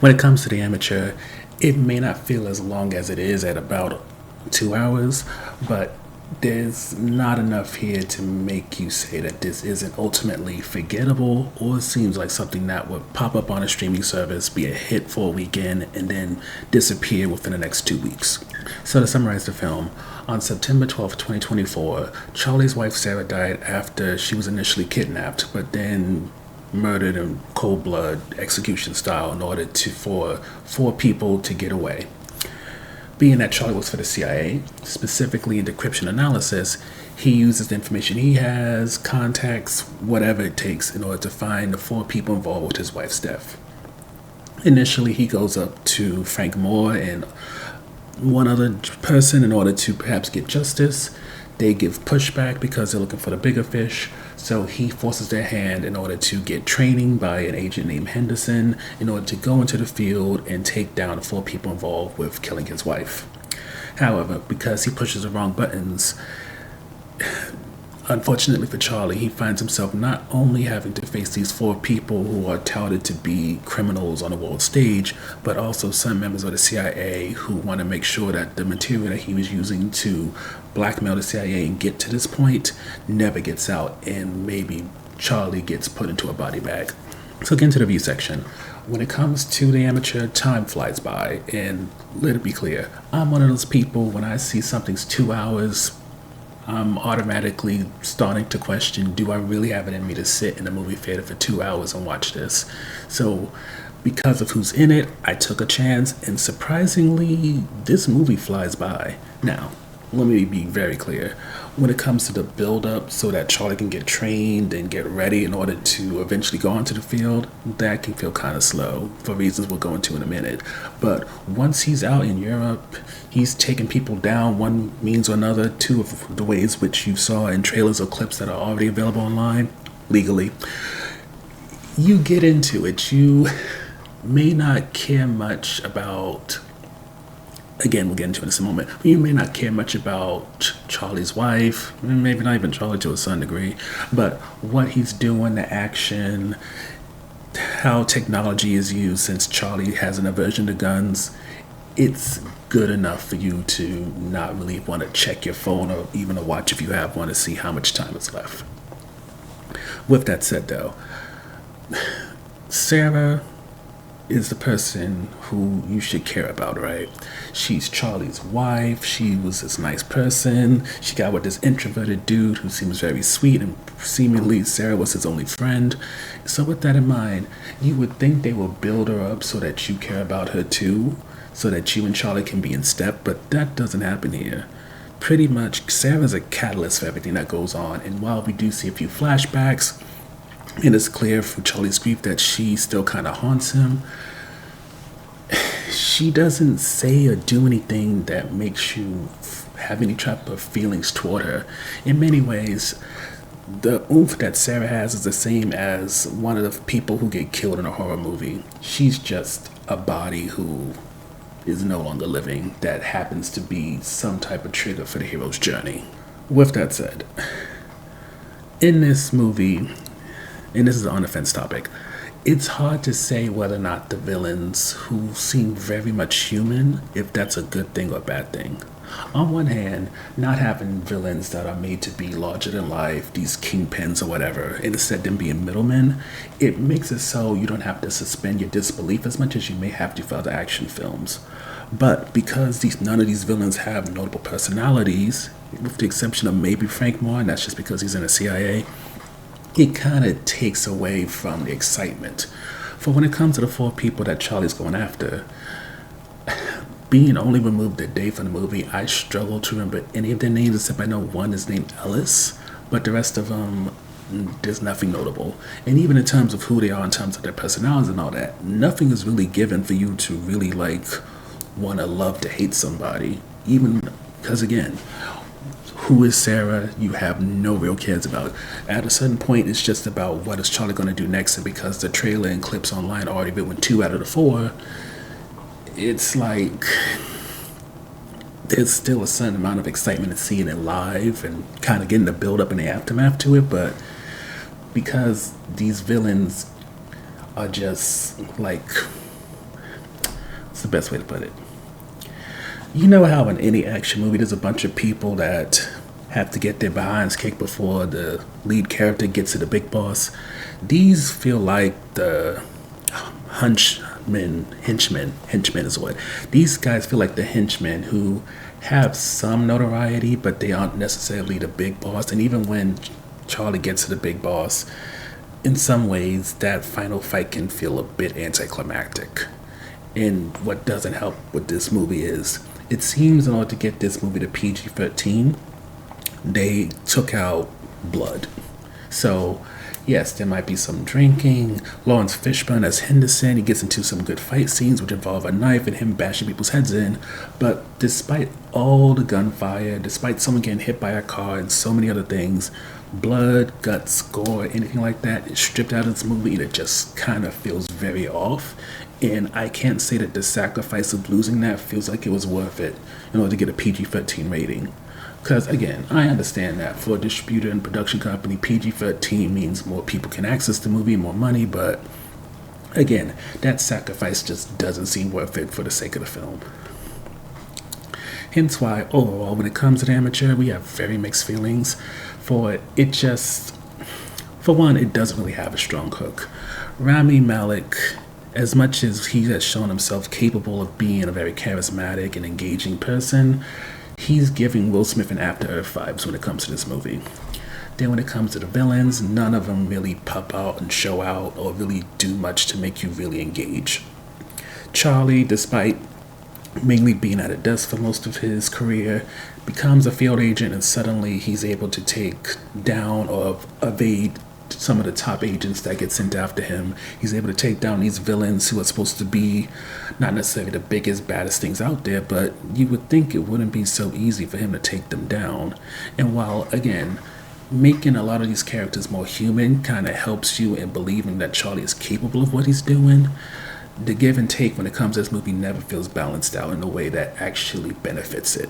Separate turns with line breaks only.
When it comes to the amateur, it may not feel as long as it is at about 2 hours, but there's not enough here to make you say that this isn't ultimately forgettable or seems like something that would pop up on a streaming service, be a hit for a weekend, and then disappear within the next 2 weeks. So to summarize the film, on September 12th, 2024, Charlie's wife Sarah died after she was initially kidnapped, but then murdered in cold blood, execution style, in order for four people to get away. Being that Charlie works for the CIA, specifically in decryption analysis, he uses the information he has, contacts, whatever it takes in order to find the four people involved with his wife's death. Initially, he goes up to Frank Moore and one other person in order to perhaps get justice. They give pushback because they're looking for the bigger fish, so he forces their hand in order to get training by an agent named Henderson in order to go into the field and take down the four people involved with killing his wife. However, because he pushes the wrong buttons, unfortunately for Charlie, he finds himself not only having to face these four people who are touted to be criminals on the world stage, but also some members of the CIA who want to make sure that the material that he was using to blackmail the CIA and get to this point never gets out, and maybe Charlie gets put into a body bag. So get into the review section. When it comes to the amateur, time flies by, and let it be clear, I'm one of those people, when I see something's 2 hours, I'm automatically starting to question, do I really have it in me to sit in a movie theater for 2 hours and watch this? So because of who's in it, I took a chance, and surprisingly, this movie flies by. Now, let me be very clear. When it comes to the build-up so that Charlie can get trained and get ready in order to eventually go onto the field, that can feel kind of slow for reasons we'll go into in a minute. But once he's out in Europe, he's taking people down one means or another, two of the ways which you saw in trailers or clips that are already available online, legally. You get into it. You may not care much about... Again, we'll get into it in just a moment. You may not care much about Charlie's wife, maybe not even Charlie to a certain degree, but what he's doing, the action, how technology is used since Charlie has an aversion to guns, it's good enough for you to not really want to check your phone or even a watch if you have one to see how much time is left. With that said, though, Sarah is the person who you should care about, right? She's Charlie's wife. She was this nice person. She got with this introverted dude who seems very sweet, and seemingly Sarah was his only friend. So with that in mind, you would think they will build her up so that you care about her too, so that you and Charlie can be in step, but that doesn't happen here. Pretty much, Sarah's a catalyst for everything that goes on, and while we do see a few flashbacks, and it's clear from Charlie's grief that she still kind of haunts him, she doesn't say or do anything that makes you have any type of feelings toward her. In many ways, the oomph that Sarah has is the same as one of the people who get killed in a horror movie. She's just a body who is no longer living that happens to be some type of trigger for the hero's journey. With that said, in this movie, and this is an on-the-fence topic, it's hard to say whether or not the villains, who seem very much human, if that's a good thing or a bad thing. On one hand, not having villains that are made to be larger than life, these kingpins or whatever, and instead them being middlemen, it makes it so you don't have to suspend your disbelief as much as you may have to for other action films. But because none of these villains have notable personalities, with the exception of maybe Frank Moore, and that's just because he's in the CIA, it kind of takes away from the excitement. For when it comes to the four people that Charlie's going after, being only removed a day from the movie, I struggle to remember any of their names except I know one is named Ellis, but the rest of them, there's nothing notable. And even in terms of who they are, in terms of their personalities and all that, nothing is really given for you to really want to love to hate somebody. Even because, again, who is Sarah? You have no real cares about. At a certain point, it's just about what is Charlie going to do next, and because the trailer and clips online already been with 2 out of the 4, it's like there's still a certain amount of excitement in seeing it live and kind of getting the build up and the aftermath to it, but because these villains are just best way to put it. You know how in any action movie there's a bunch of people that have to get their behinds kicked before the lead character gets to the big boss? These feel like the henchmen is what. These guys feel like the henchmen who have some notoriety, but they aren't necessarily the big boss. And even when Charlie gets to the big boss, in some ways, that final fight can feel a bit anticlimactic. And what doesn't help with this movie is, it seems in order to get this movie to PG-13, they took out blood. So, yes, there might be some drinking. Lawrence Fishburne as Henderson, he gets into some good fight scenes which involve a knife and him bashing people's heads in. But despite all the gunfire, despite someone getting hit by a car and so many other things, blood, guts, gore, anything like that is stripped out of this movie, and it just kind of feels very off. And I can't say that the sacrifice of losing that feels like it was worth it in order to get a PG-13 rating. Because, again, I understand that for a distributor and production company, PG-13 means more people can access the movie, more money, but, again, that sacrifice just doesn't seem worth it for the sake of the film. Hence why, overall, when it comes to the amateur, we have very mixed feelings for it. It just, for one, it doesn't really have a strong hook. Rami Malek, as much as he has shown himself capable of being a very charismatic and engaging person, he's giving Will Smith and After Earth vibes when it comes to this movie. Then when it comes to the villains, none of them really pop out and show out or really do much to make you really engage. Charlie, despite mainly being at a desk for most of his career, becomes a field agent, and suddenly he's able to take down or evade some of the top agents that get sent after him. He's able to take down these villains who are supposed to be not necessarily the biggest, baddest things out there, but you would think it wouldn't be so easy for him to take them down. And while, again, making a lot of these characters more human kind of helps you in believing that Charlie is capable of what he's doing, the give and take when it comes to this movie never feels balanced out in a way that actually benefits it.